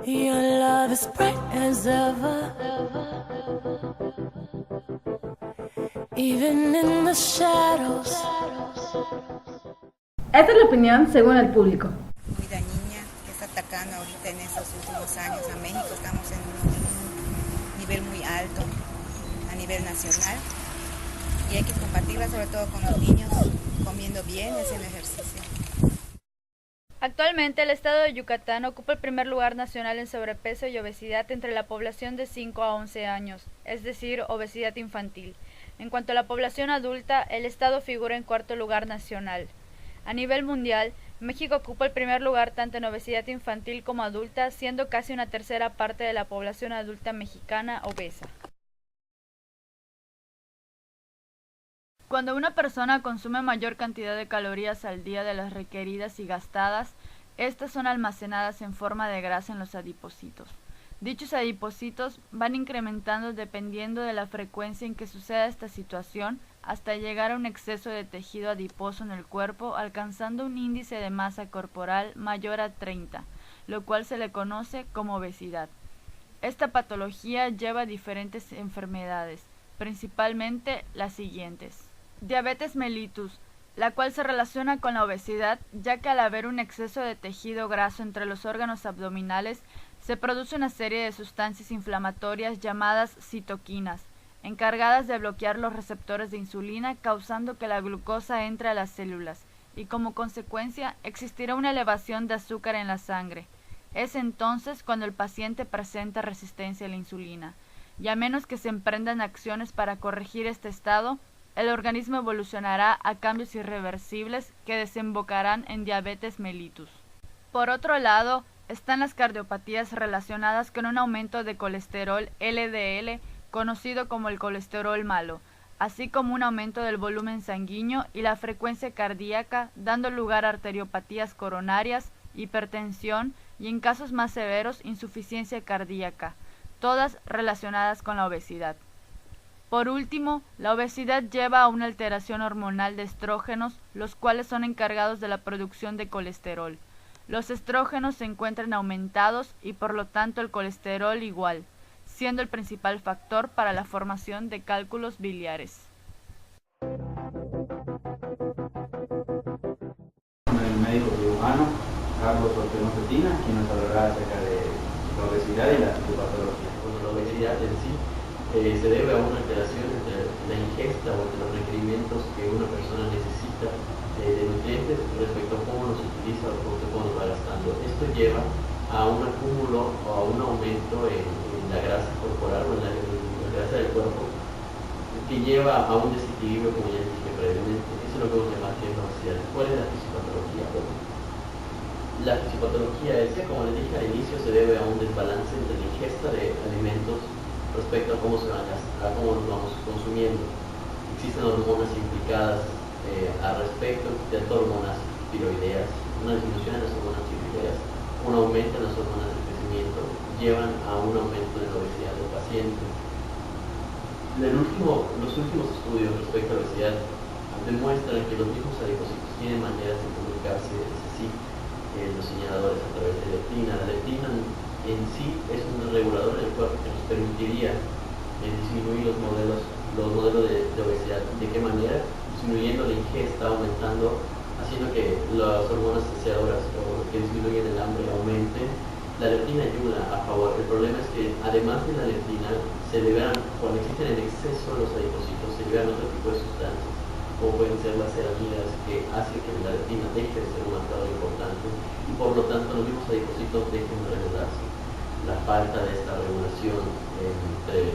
Your love is bright as ever, even in the shadows. Esta es la opinión según el público. Muy dañina, que está atacando ahorita en estos últimos años a México. Estamos en un nivel muy alto a nivel nacional y hay que combatirla sobre todo con los niños, comiendo bien y haciendo ejercicio. Actualmente el estado de Yucatán ocupa el primer lugar nacional en sobrepeso y obesidad entre la población de 5 a 11 años, es decir, obesidad infantil. En cuanto a la población adulta, el estado figura en cuarto lugar nacional. A nivel mundial, México ocupa el primer lugar tanto en obesidad infantil como adulta, siendo casi una tercera parte de la población adulta mexicana obesa. Cuando una persona consume mayor cantidad de calorías al día de las requeridas y gastadas, estas son almacenadas en forma de grasa en los adipocitos. Dichos adipocitos van incrementando dependiendo de la frecuencia en que suceda esta situación, hasta llegar a un exceso de tejido adiposo en el cuerpo, alcanzando un índice de masa corporal mayor a 30, lo cual se le conoce como obesidad. Esta patología lleva a diferentes enfermedades, principalmente las siguientes. Diabetes mellitus, la cual se relaciona con la obesidad, ya que al haber un exceso de tejido graso entre los órganos abdominales, se produce una serie de sustancias inflamatorias llamadas citoquinas, encargadas de bloquear los receptores de insulina, causando que la glucosa entre a las células, y como consecuencia existirá una elevación de azúcar en la sangre. Es entonces cuando el paciente presenta resistencia a la insulina, y a menos que se emprendan acciones para corregir este estado, el organismo evolucionará a cambios irreversibles que desembocarán en diabetes mellitus. Por otro lado, están las cardiopatías relacionadas con un aumento de colesterol LDL, conocido como el colesterol malo, así como un aumento del volumen sanguíneo y la frecuencia cardíaca, dando lugar a arteriopatías coronarias, hipertensión y, en casos más severos, insuficiencia cardíaca, todas relacionadas con la obesidad. Por último, la obesidad lleva a una alteración hormonal de estrógenos, los cuales son encargados de la producción de colesterol. Los estrógenos se encuentran aumentados y por lo tanto el colesterol igual, siendo el principal factor para la formación de cálculos biliares. El médico cirujano Carlos Ortega Cetina, quien nos hablará acerca de la obesidad y la patología. Bueno, la obesidad en sí se debe a una alteración entre la ingesta o entre los requerimientos que una persona necesita de nutrientes respecto a cómo los utiliza o cómo los va gastando. Esto lleva a un acúmulo o a un aumento en la grasa corporal o en la grasa del cuerpo, que lleva a un desequilibrio, como ya dije previamente. Eso es lo que vamos a llamar que es la obesidad. ¿Cuál es la fisiopatología? Bueno, la fisiopatología es, como les dije al inicio, se debe a un desbalance entre la ingesta de alimentos respecto a cómo se van a gastar, a cómo los vamos consumiendo. Existen hormonas implicadas al respecto, de hormonas tiroideas, una disminución en las hormonas tiroideas, un aumento en las hormonas de crecimiento, llevan a un aumento de la obesidad del paciente. Los últimos estudios respecto a la obesidad demuestran que los mismos adipocitos tienen maneras de comunicarse, es decir, los señaladores a través de leptina. La leptina en sí es un regulador del cuerpo que nos permitiría disminuir los modelos de obesidad. ¿De qué manera? Disminuyendo la ingesta, aumentando, haciendo que las hormonas saciadoras o que disminuyen el hambre aumenten. La leptina ayuda a favor. El problema es que además de la leptina, cuando existen en exceso los adipocitos, se liberan otro tipo de sustancias, como pueden ser las ceramidas, que hacen que la leptina deje de ser un marcador importante y por lo tanto los mismos adipocitos dejen de regularse. La falta de esta regulación entre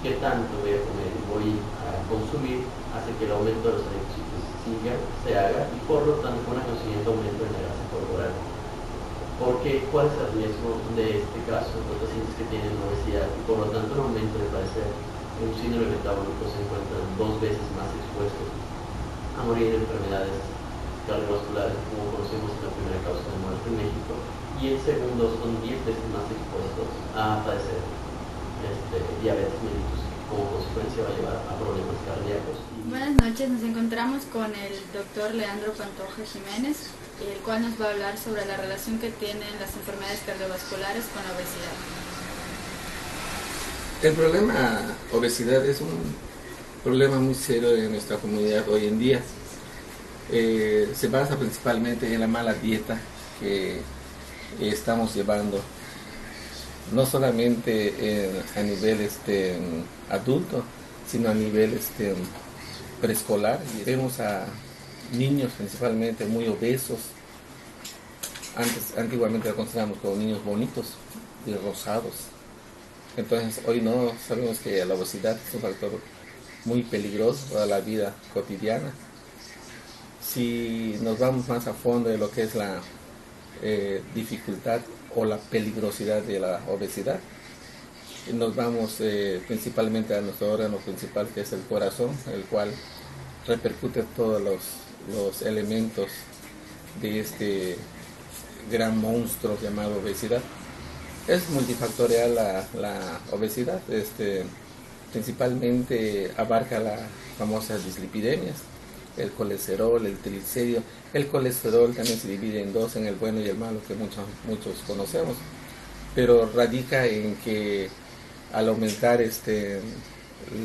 qué tanto voy a comer y voy a consumir hace que el aumento de los adipocitos se haga y por lo tanto un consiguiente aumento en la grasa corporal. Porque, ¿cuál es el riesgo de este caso? Los pacientes que tienen obesidad y por lo tanto un aumento de padecer un síndrome metabólico se encuentran 2 veces más expuestos a morir de enfermedades cardiovasculares, como conocemos en la primera causa de muerte en México, y el segundo son 10 veces más expuestos a padecer diabetes mellitus, que como consecuencia va a llevar a problemas cardíacos. Buenas noches, nos encontramos con el doctor Leandro Pantoja Jiménez. el cual nos va a hablar sobre la relación que tienen las enfermedades cardiovasculares con la obesidad. El problema obesidad es un problema muy serio en nuestra comunidad hoy en día. Se basa principalmente en la mala dieta que estamos llevando, no solamente a nivel adulto, sino a nivel preescolar. Y vemos a niños principalmente muy obesos. Antiguamente lo consideramos como niños bonitos y rosados. Entonces hoy no, sabemos que la obesidad es un factor muy peligroso para la vida cotidiana. Si nos vamos más a fondo de lo que es la dificultad o la peligrosidad de la obesidad, nos vamos principalmente a nuestro órgano principal, que es el corazón, el cual repercute todos los elementos de este gran monstruo llamado obesidad. Es multifactorial la obesidad, principalmente abarca las famosas dislipidemias, el colesterol, el triglicérido. El colesterol también se divide en dos, en el bueno y el malo, que muchos conocemos, pero radica en que al aumentar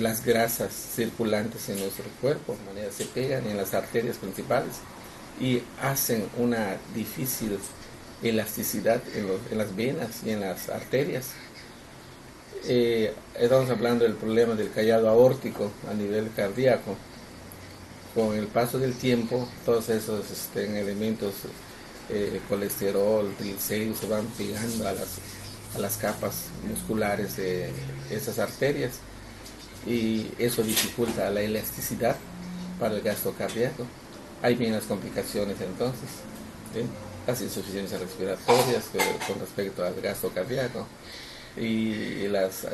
las grasas circulantes en nuestro cuerpo, de manera se pegan en las arterias principales y hacen una difícil elasticidad en las venas y en las arterias. Estamos hablando del problema del callado aórtico a nivel cardíaco. Con el paso del tiempo, todos esos elementos, colesterol, triglicéridos, se van pegando a las capas musculares de esas arterias, y eso dificulta la elasticidad para el gasto cardíaco. Hay menos complicaciones entonces, las insuficiencias respiratorias con respecto al gasto cardíaco, y las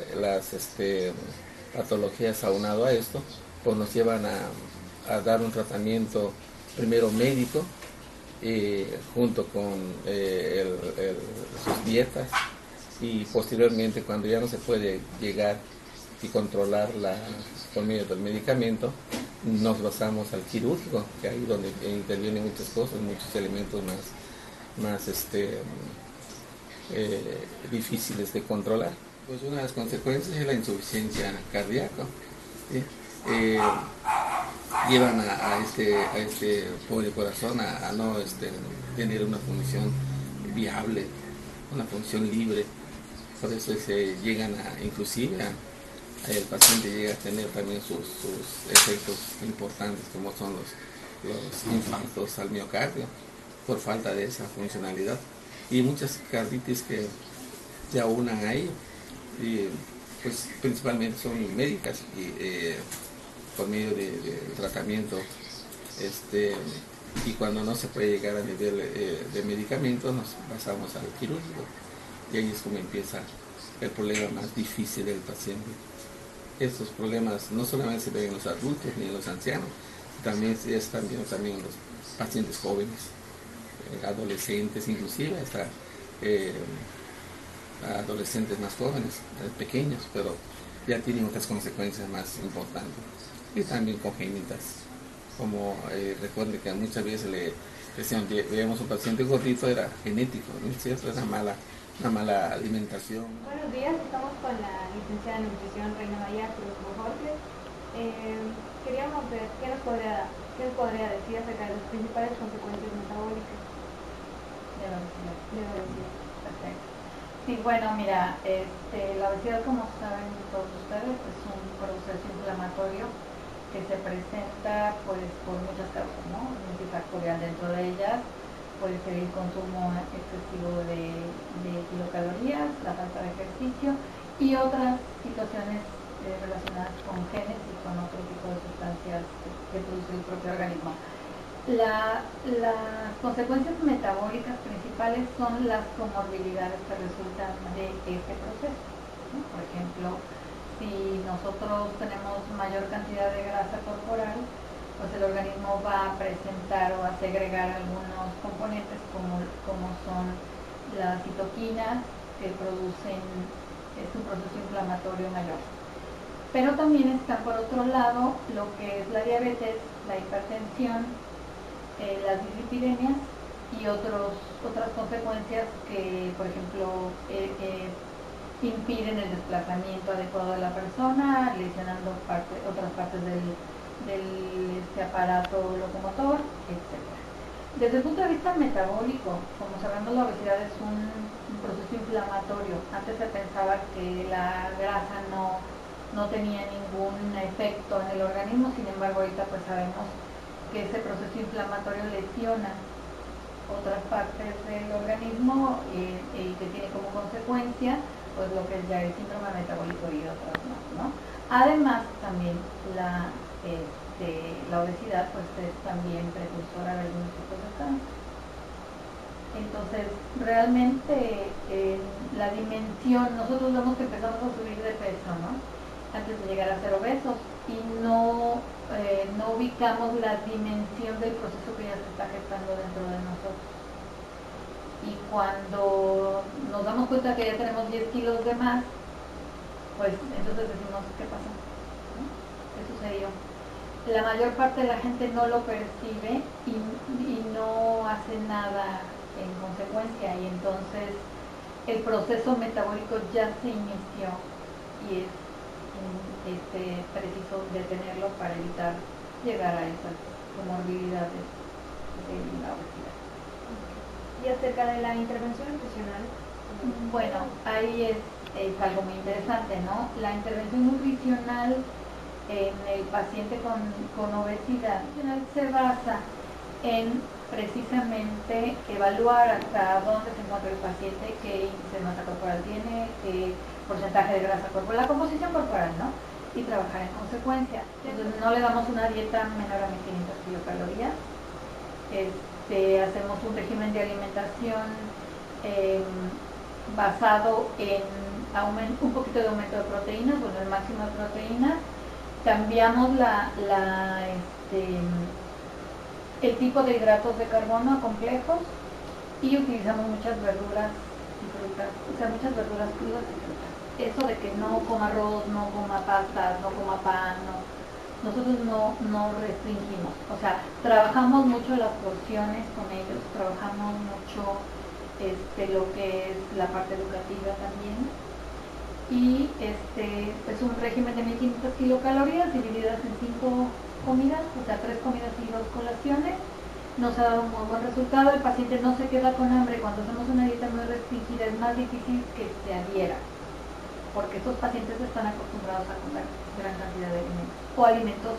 patologías aunado a esto pues nos llevan a dar un tratamiento primero médico, junto con sus dietas, y posteriormente, cuando ya no se puede llegar y controlarla por medio del medicamento, nos basamos al quirúrgico, que ahí donde intervienen muchas cosas, muchos elementos más difíciles de controlar. Pues una de las consecuencias es la insuficiencia cardíaca, ¿sí? Llevan a este pobre corazón a no tener una función viable, una función libre. Por eso llegan inclusive el paciente llega a tener también sus efectos importantes, como son los infartos al miocardio, por falta de esa funcionalidad, y muchas carditis que se aunan ahí, y pues principalmente son médicas, y por medio de tratamiento, y cuando no se puede llegar a nivel de medicamentos, nos pasamos al quirúrgico, y ahí es como empieza el problema más difícil del paciente. Estos problemas no solamente se ven en los adultos ni en los ancianos, también están viendo también en los pacientes jóvenes, adolescentes, inclusive hasta adolescentes más jóvenes, pequeños, pero ya tienen otras consecuencias más importantes, y también congénitas, como recuerden que muchas veces le decían, veíamos un paciente gordito, era genético, ¿no es cierto? Es una mala alimentación. Buenos días, estamos con la licenciada en nutrición Reina María Cruz Jorge. Queríamos ver qué nos podría decir acerca de las principales consecuencias metabólicas de la obesidad. Perfecto. Sí, bueno, mira, la obesidad, como saben todos ustedes, es un proceso inflamatorio que se presenta pues por muchas causas, ¿no? Multifactorial. Dentro de ellas puede ser el consumo excesivo de kilocalorías, la falta de ejercicio y otras situaciones relacionadas con genes y con otro tipo de sustancias que produce el propio organismo. Las consecuencias metabólicas principales son las comorbilidades que resultan de este proceso, ¿no? Por ejemplo, si nosotros tenemos mayor cantidad de grasa corporal, pues el organismo va a presentar o a segregar algunos componentes como son las citoquinas, que producen un proceso inflamatorio mayor. Pero también está por otro lado lo que es la diabetes, la hipertensión, las dislipidemias y otras consecuencias que, por ejemplo, impiden el desplazamiento adecuado de la persona, lesionando otras partes del aparato locomotor, etc. Desde el punto de vista metabólico, como sabemos, la obesidad es un proceso inflamatorio. Antes se pensaba que la grasa no tenía ningún efecto en el organismo, sin embargo ahorita pues sabemos que ese proceso inflamatorio lesiona otras partes del organismo y que tiene como consecuencia pues lo que es ya el síndrome metabólico y otras más, ¿no? Además también la obesidad pues es también precursora de algunos tipos de cáncer. Entonces realmente la dimensión, nosotros vemos que empezamos a subir de peso, ¿no? Antes de llegar a ser obesos y no ubicamos la dimensión del proceso que ya se está gestando dentro de nosotros. Y cuando nos damos cuenta que ya tenemos 10 kilos de más, pues entonces decimos, ¿qué pasó? ¿No? ¿Qué sucedió? La mayor parte de la gente no lo percibe y no hace nada en consecuencia, y entonces el proceso metabólico ya se inició y es preciso detenerlo para evitar llegar a esas comorbilidades de la obesidad. Y acerca de la intervención nutricional. Bueno, ahí es algo muy interesante, ¿no? La intervención nutricional en el paciente con obesidad se basa en precisamente evaluar hasta dónde se encuentra el paciente, qué índice de masa corporal tiene, qué porcentaje de grasa corporal, la composición corporal, ¿no? Y trabajar en consecuencia. Entonces no le damos una dieta menor a 1500 kilocalorías. Hacemos un régimen de alimentación basado en un poquito de aumento de proteínas, bueno, el máximo de proteínas. Cambiamos el tipo de hidratos de carbono a complejos y utilizamos muchas verduras y frutas, o sea, muchas verduras crudas y frutas. Eso de que no coma arroz, no coma pastas, no coma pan, nosotros no restringimos, o sea, trabajamos mucho las porciones con ellos, trabajamos mucho lo que es la parte educativa también, y es un régimen de 1500 kilocalorías divididas en 5 comidas, o sea, 3 comidas y 2 colaciones. Nos ha dado un muy buen resultado, el paciente no se queda con hambre. Cuando hacemos una dieta muy restringida es más difícil que se adhiera, porque estos pacientes están acostumbrados a comer gran cantidad de alimentos o alimentos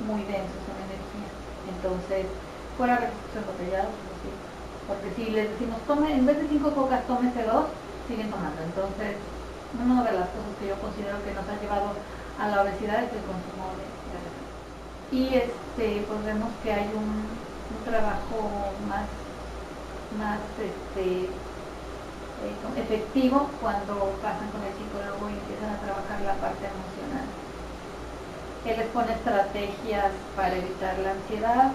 muy densos en energía. Entonces, fuera refrescos embotellados, porque si les decimos, en vez de 5 cocas, tómese 2, siguen tomando. Entonces, una de las cosas que yo considero que nos ha llevado a la obesidad es el consumo de refrescos. Y pues vemos que hay un trabajo más efectivo cuando pasan con el psicólogo y empiezan a trabajar la parte emocional. Él les pone estrategias para evitar la ansiedad,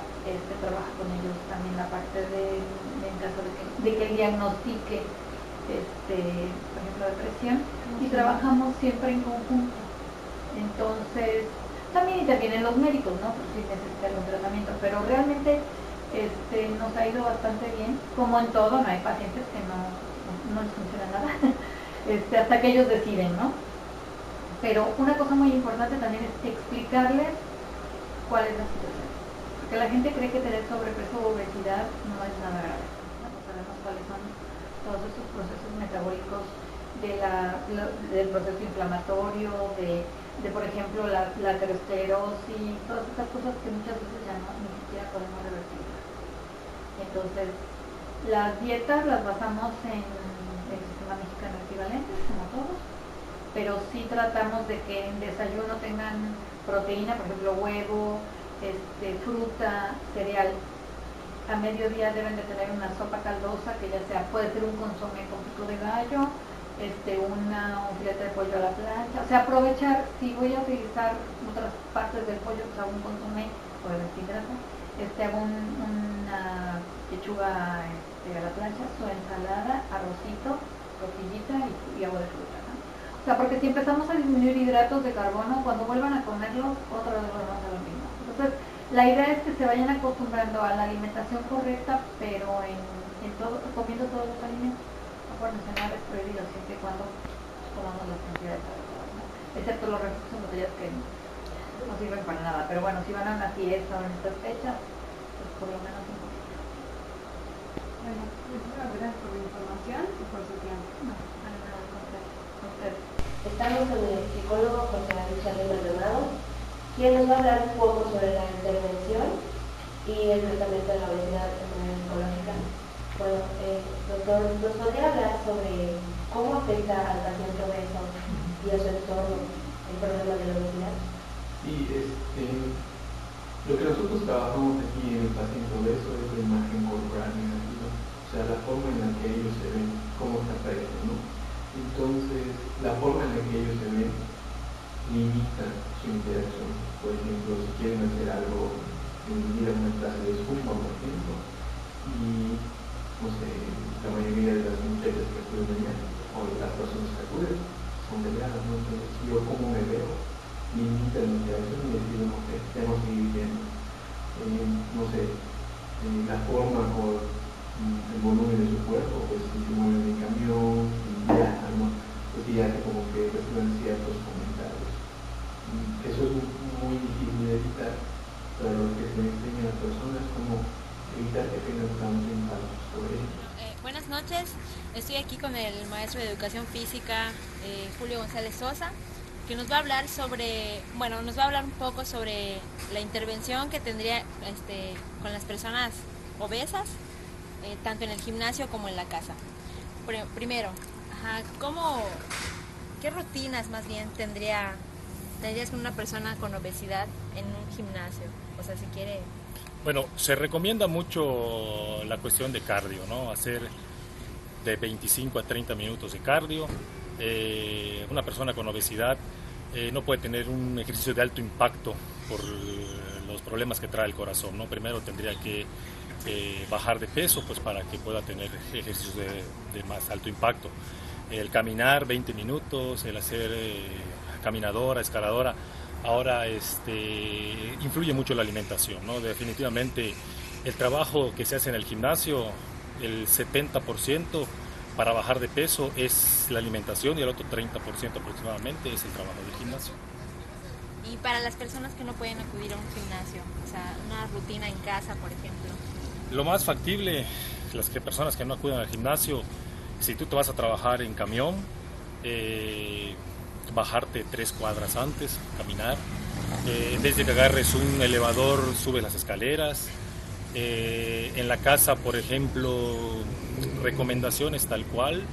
trabaja con ellos también la parte en caso de que diagnostique, por ejemplo, depresión, y trabajamos siempre en conjunto. Entonces, también intervienen los médicos, ¿no? Pues si necesitan un tratamiento, pero realmente nos ha ido bastante bien. Como en todo, no hay pacientes que no les funciona nada, hasta que ellos deciden, ¿no? Pero una cosa muy importante también es explicarles cuál es la situación, porque la gente cree que tener sobrepeso o obesidad no es nada grave, ¿no? No sabemos cuáles son todos esos procesos metabólicos del proceso inflamatorio, de por ejemplo la aterosclerosis, todas estas cosas que muchas veces ya ni siquiera podemos revertir. Entonces, las dietas las basamos en el sistema mexicano equivalente, como todos, pero sí tratamos de que en desayuno tengan proteína, por ejemplo huevo, fruta, cereal. A mediodía deben de tener una sopa caldosa, que ya sea, puede ser un consomé con pico de gallo, un filete de pollo a la plancha, o sea, aprovechar, si voy a utilizar otras partes del pollo, pues hago un consomé o de deshidrato, hago una pechuga a la plancha, su ensalada, arrocito, tortillita y agua de fruta, ¿no? O sea, porque si empezamos a disminuir hidratos de carbono, cuando vuelvan a comerlos, otra vez volvemos a lo mismo. Entonces, la idea es que se vayan acostumbrando a la alimentación correcta, pero en comiendo todos los alimentos. No por mencionar es prohibido siempre y cuando tomamos las cantidades adecuadas, ¿no? Excepto los refrescos en botellas que no sirven para nada. Pero bueno, si van a una fiesta o en estas fechas, pues por lo menos un poquito. Bueno, muchísimas gracias por la información y por su tiempo. No, para nada, con ustedes. Estamos con el psicólogo José David Maldonado, quien nos va a hablar un poco sobre la intervención y el tratamiento de la obesidad de manera oncológica. Bueno, doctor, ¿nos podría hablar sobre cómo afecta al paciente obeso y a su entorno el problema de la obesidad? Sí, lo que nosotros trabajamos aquí en el paciente obeso es la imagen corporal negativa, o sea, la forma en la que ellos se ven, cómo se aprecian, ¿no? Entonces, la forma en la que ellos se ven limita su interacción. Por ejemplo, si quieren hacer algo, ir a una clase de zumba, por ejemplo, y, no sé, la mayoría de las mujeres que acuden allá, o las personas que acuden, son delgadas, ¿no? Entonces, yo como me veo, limita la interacción y decimos, ok, tenemos que ir viendo, no sé, la forma o el volumen de su cuerpo, pues si se mueve en camión, si viaja, ¿no? Pues ya como que reciben ciertos comentarios. Eso es muy difícil de evitar, pero lo que se le enseña a las personas es cómo evitar que tengan tanto impacto sobre ellos. Buenas noches, estoy aquí con el maestro de Educación Física, Julio González Sosa, que nos va a hablar un poco sobre la intervención que tendría con las personas obesas, tanto en el gimnasio como en la casa. Primero, ¿qué rutinas más bien tendrías con una persona con obesidad en un gimnasio? O sea, si quiere... Bueno, se recomienda mucho la cuestión de cardio, ¿no? Hacer de 25 a 30 minutos de cardio. Una persona con obesidad no puede tener un ejercicio de alto impacto por los problemas que trae el corazón, ¿no? Primero tendría que bajar de peso, pues para que pueda tener ejercicios de más alto impacto. El caminar 20 minutos, el hacer caminadora, escaladora. Ahora influye mucho la alimentación, ¿no? Definitivamente el trabajo que se hace en el gimnasio, el 70% para bajar de peso es la alimentación y el otro 30% aproximadamente es el trabajo del gimnasio. Y para las personas que no pueden acudir a un gimnasio, o sea, una rutina en casa, por ejemplo. Lo más factible, las personas que no acuden al gimnasio, si tú te vas a trabajar en camión, bajarte 3 cuadras antes, caminar. Desde que agarres un elevador, subes las escaleras. En la casa, por ejemplo, recomendaciones tal cual.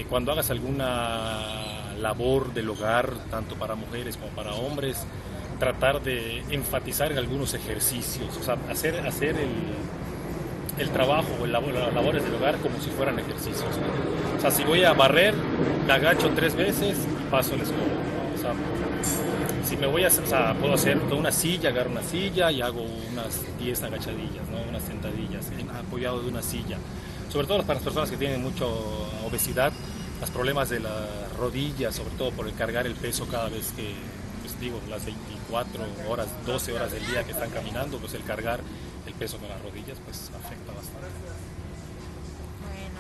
Cuando hagas alguna labor del hogar, tanto para mujeres como para hombres, tratar de enfatizar en algunos ejercicios, o sea, hacer el trabajo o las labores del hogar como si fueran ejercicios, ¿no? O sea, si voy a barrer, me agacho 3 veces y paso el escoba, ¿no? O sea, si me voy a hacer, o sea, puedo hacer una silla, agarro una silla y hago unas 10 agachadillas, ¿no? Unas sentadillas, apoyado de una silla. Sobre todo para las personas que tienen mucha obesidad, los problemas de las rodillas, sobre todo por el cargar el peso cada vez que, pues digo, las 24 horas, 12 horas del día que están caminando, pues el cargar el peso con las rodillas pues afecta bastante. Bueno,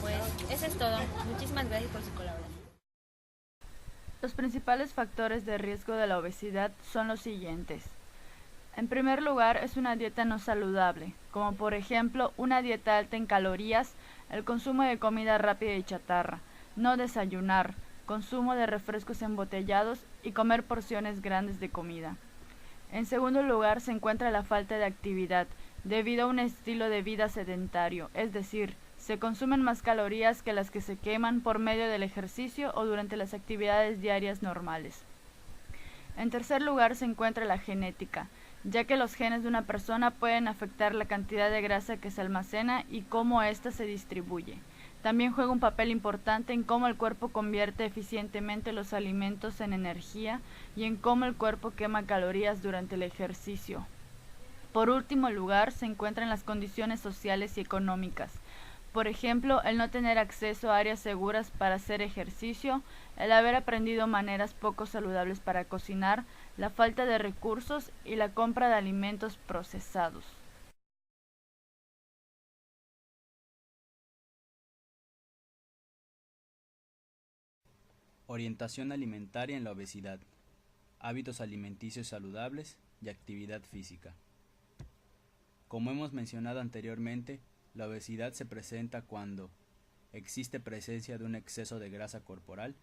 pues eso es todo. Muchísimas gracias por su colaboración. Los principales factores de riesgo de la obesidad son los siguientes. En primer lugar, es una dieta no saludable, como por ejemplo una dieta alta en calorías, el consumo de comida rápida y chatarra, no desayunar, consumo de refrescos embotellados y comer porciones grandes de comida. En segundo lugar, se encuentra la falta de actividad, debido a un estilo de vida sedentario, es decir, se consumen más calorías que las que se queman por medio del ejercicio o durante las actividades diarias normales. En tercer lugar, se encuentra la genética, ya que los genes de una persona pueden afectar la cantidad de grasa que se almacena y cómo ésta se distribuye. También juega un papel importante en cómo el cuerpo convierte eficientemente los alimentos en energía y en cómo el cuerpo quema calorías durante el ejercicio. Por último lugar, se encuentran las condiciones sociales y económicas. Por ejemplo, el no tener acceso a áreas seguras para hacer ejercicio, el haber aprendido maneras poco saludables para cocinar, la falta de recursos y la compra de alimentos procesados. Orientación alimentaria en la obesidad. Hábitos alimenticios saludables y actividad física. Como hemos mencionado anteriormente, la obesidad se presenta cuando existe presencia de un exceso de grasa corporal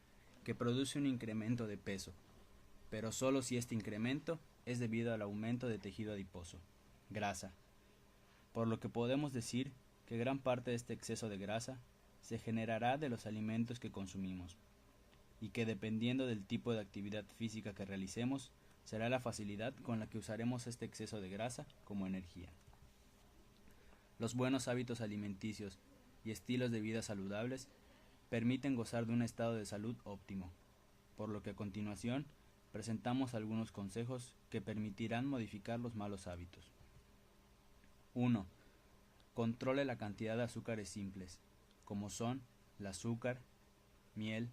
que produce un incremento de peso, pero solo si este incremento es debido al aumento de tejido adiposo, grasa, por lo que podemos decir que gran parte de este exceso de grasa se generará de los alimentos que consumimos, y que dependiendo del tipo de actividad física que realicemos, será la facilidad con la que usaremos este exceso de grasa como energía. Los buenos hábitos alimenticios y estilos de vida saludables permiten gozar de un estado de salud óptimo, por lo que a continuación presentamos algunos consejos que permitirán modificar los malos hábitos. 1. Controle la cantidad de azúcares simples, como son el azúcar, miel,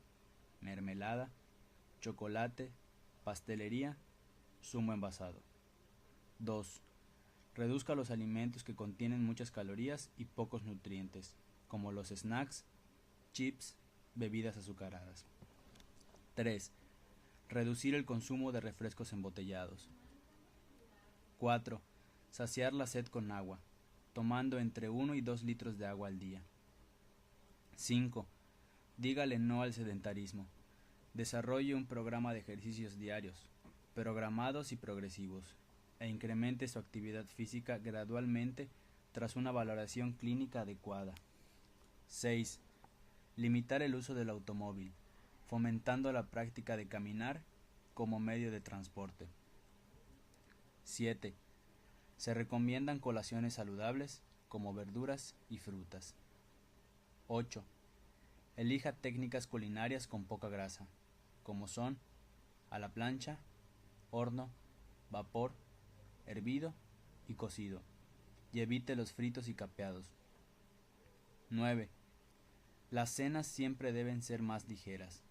mermelada, chocolate, pastelería, zumo envasado. 2. Reduzca los alimentos que contienen muchas calorías y pocos nutrientes, como los snacks, chips, bebidas azucaradas. 3. Reducir el consumo de refrescos embotellados. 4. Saciar la sed con agua, tomando entre 1 y 2 litros de agua al día. 5. Dígale no al sedentarismo. Desarrolle un programa de ejercicios diarios, programados y progresivos, e incremente su actividad física gradualmente tras una valoración clínica adecuada. 6. Limitar el uso del automóvil, fomentando la práctica de caminar como medio de transporte. 7. Se recomiendan colaciones saludables como verduras y frutas. 8. Elija técnicas culinarias con poca grasa, como son a la plancha, horno, vapor, hervido y cocido, y evite los fritos y capeados. 9. Las cenas siempre deben ser más ligeras.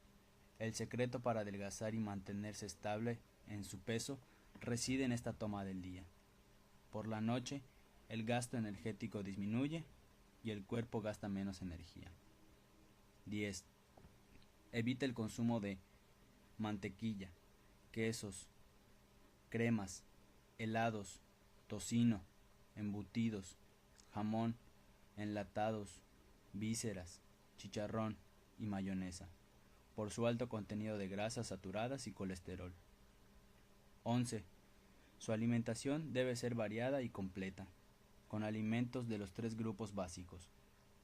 El secreto para adelgazar y mantenerse estable en su peso reside en esta toma del día. Por la noche, el gasto energético disminuye y el cuerpo gasta menos energía. 10. Evite el consumo de mantequilla, quesos, cremas, helados, tocino, embutidos, jamón, enlatados, vísceras, chicharrón y mayonesa, por su alto contenido de grasas saturadas y colesterol. 11. Su alimentación debe ser variada y completa, con alimentos de los 3 grupos básicos: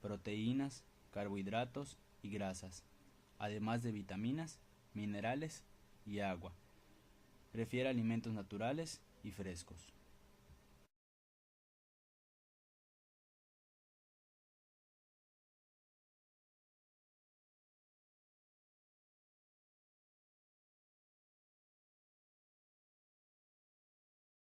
proteínas, carbohidratos y grasas, además de vitaminas, minerales y agua. Prefiere alimentos naturales y frescos.